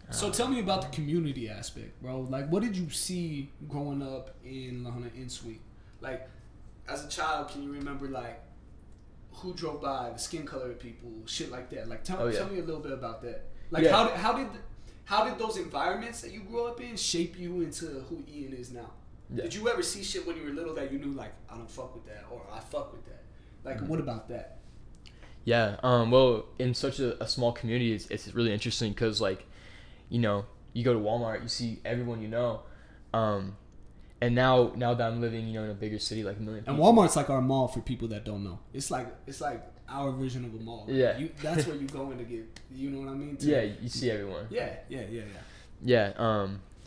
So tell me about the community aspect, bro. Like, what did you see growing up in La Junta, in Swink? Like, as a child, can you remember, like, who drove by, the skin color of people, shit like that? Like, tell me a little bit about that. Like, how did those environments that you grew up in shape you into who Ian is now? Yeah. Did you ever see shit when you were little that you knew, like, I don't fuck with that, or I fuck with that? Like, what about that? Yeah, well, in such a small community, it's really interesting because, like, you know, you go to Walmart, you see everyone you know, and now that I'm living, you know, in a bigger city, like a million people. And Walmart's like our mall for people that don't know. It's like our version of a mall. Right? Yeah. That's where you go in to get, you know what I mean? Yeah, you see everyone. Yeah. Yeah,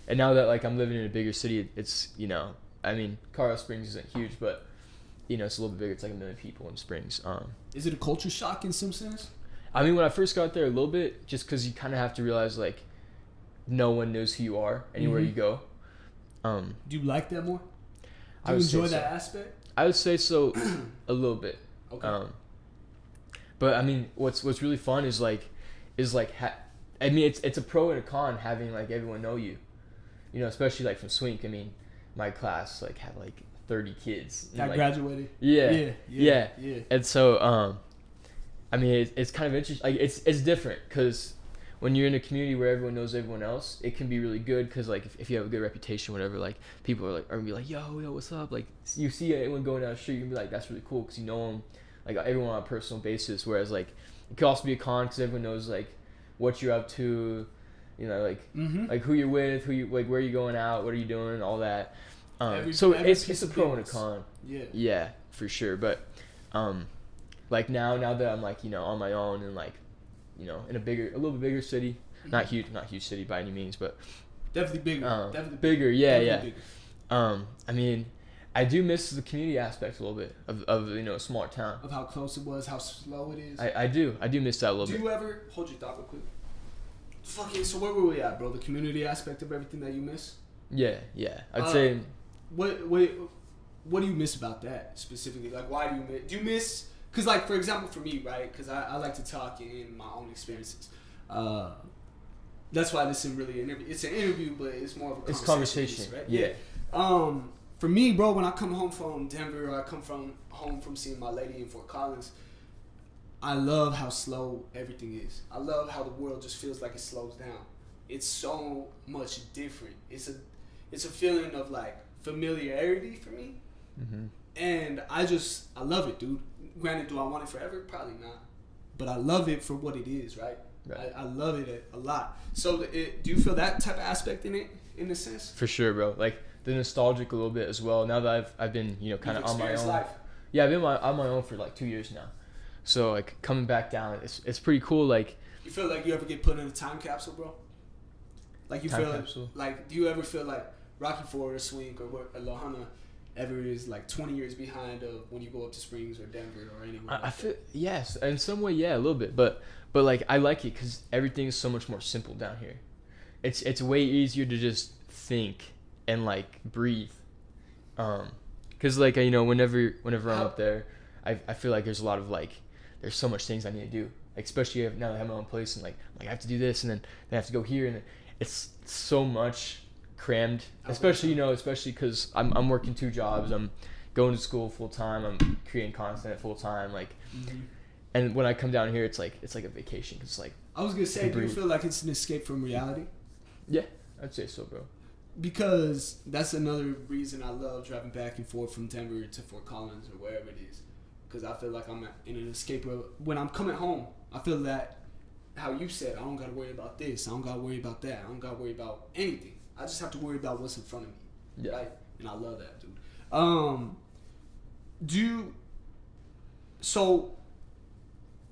and now that, like, I'm living in a bigger city, it's, you know, I mean, Colorado Springs isn't huge, but, you know, it's a little bit bigger. It's like 1 million people in Springs. Is it a culture shock in some sense? I mean, when I first got there, a little bit, just because you kind of have to realize, like, no one knows who you are anywhere you go. Do you like that more? Do you enjoy that aspect? I would say so, a little bit. Okay. But I mean, what's really fun is I mean, it's a pro and a con having, like, everyone know you. You know, especially, like, from Swink. I mean, my class, like, had, like, 30 kids. That like, graduated. Yeah. And so, I mean, it's kind of interesting. Like, it's different because when you're in a community where everyone knows everyone else, it can be really good because, like, if you have a good reputation, whatever, like, people are gonna be like, yo, what's up? Like, you see anyone going down the street, you can be like, that's really cool because you know them, like, everyone on a personal basis. Whereas, like, it could also be a con because everyone knows, like, what you're up to, you know, like, like who you're with, like, where you're going out, what are you doing, all that. So it's a pro and a con. Yeah, for sure. But, like, now that I'm, like, you know, on my own and, like, you know, in a little bit bigger city, not huge city by any means, but definitely bigger. Bigger. Yeah. I mean, I do miss the community aspect a little bit of you know, a smaller town. Of how close it was, how slow it is. I do miss that a little bit. Do you ever hold your thought real quick? Fucking. So where were we at, bro? The community aspect of everything that you miss. Yeah. I'd say. What do you miss about that specifically? Like, why do you miss? Because, like, for example, for me, right? Because I like to talk in my own experiences. That's why this isn't really an interview. It's an interview, but it's more of a conversation. Right? Yeah. For me, bro, when I come home from Denver or I come home from seeing my lady in Fort Collins, I love how slow everything is. I love how the world just feels like it slows down. It's so much different. It's a feeling of, like, familiarity for me. And I love it, dude. Granted, do I want it forever? Probably not. But I love it for what it is, right? I love it a lot. So do you feel that type of aspect in it, in a sense? For sure, bro. Like, the nostalgic a little bit as well. Now that I've been, you know, kind of on my own. Life. Yeah, I've been on my own for, like, 2 years now. So, like, coming back down, it's pretty cool. Like, you feel like you ever get put in a time capsule, bro? Like, you feel like, do you ever feel like Rocky Ford or Swink or La Junta ever is, like, 20 years behind of when you go up to Springs or Denver or anywhere? I feel, yes, in some way, yeah, a little bit, but like, I like it because everything is so much more simple down here. It's way easier to just think and, like, breathe, because, like, you know, whenever I'm up there, I feel like there's a lot of, like, there's so much things I need to do, like, especially now that I have my own place and, like I have to do this and then I have to go here, and it's so much crammed, especially because I'm working 2 jobs. I'm going to school full time. I'm creating content full time. Like, and when I come down here, it's like a vacation. It's like, I was gonna say, do you feel like it's an escape from reality? Yeah, I'd say so, bro. Because that's another reason I love driving back and forth from Denver to Fort Collins or wherever it is. Because I feel like I'm in an escape. When I'm coming home, I feel that, how you said, I don't gotta worry about this. I don't gotta worry about that. I don't gotta worry about anything. I just have to worry about what's in front of me. Yeah. Right? And I love that, dude.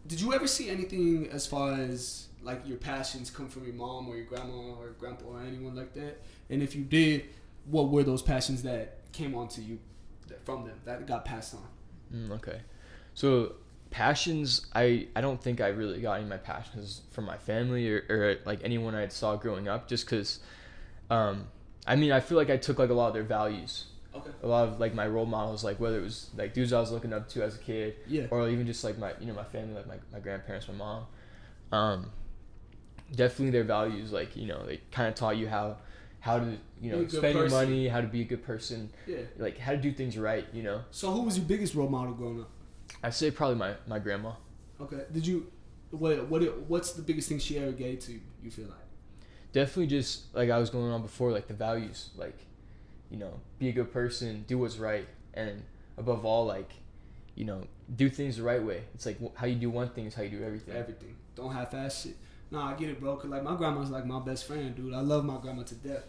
Did you ever see anything as far as, like, your passions come from your mom or your grandma or grandpa or anyone like that? And if you did, what were those passions that came onto you from them, that got passed on? Okay. So passions, I don't think I really got any of my passions from my family or like anyone I saw growing up, just because I mean, I feel like I took, like, a lot of their values. Okay. A lot of, like, my role models, like, whether it was, like, dudes I was looking up to as a kid, or even just, like, my family, like my grandparents, my mom. definitely their values. Like, you know, they kind of taught you how to, you know, spend your money, how to be a good person, like how to do things right, you know. So who was your biggest role model growing up? I'd say probably my grandma. Okay. Did you what's the biggest thing she ever gave to you, you feel like? Definitely just like I was going on before, like the values, like, you know, be a good person, do what's right, and above all, like, you know, do things the right way. It's like how you do one thing is how you do everything. Everything. Don't half-ass shit. Nah, I get it, bro. Cause like my grandma's like my best friend, dude. I love my grandma to death.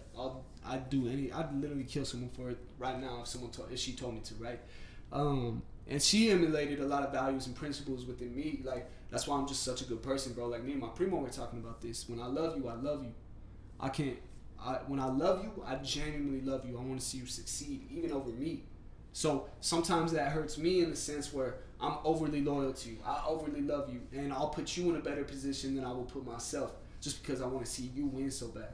I'd literally kill someone for it right now if she told me to, right? And she emulated a lot of values and principles within me. Like that's why I'm just such a good person, bro. Like me and my primo were talking about this. When I love you, I love you. When I love you, I genuinely love you. I want to see you succeed, even over me. So sometimes that hurts me in the sense where I'm overly loyal to you. I overly love you, and I'll put you in a better position than I will put myself, just because I want to see you win so bad.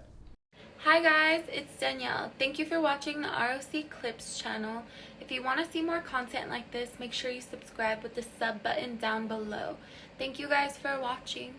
Hi guys, it's Danielle. Thank you for watching the ROC Clips channel. If you want to see more content like this, make sure you subscribe with the sub button down below. Thank you guys for watching.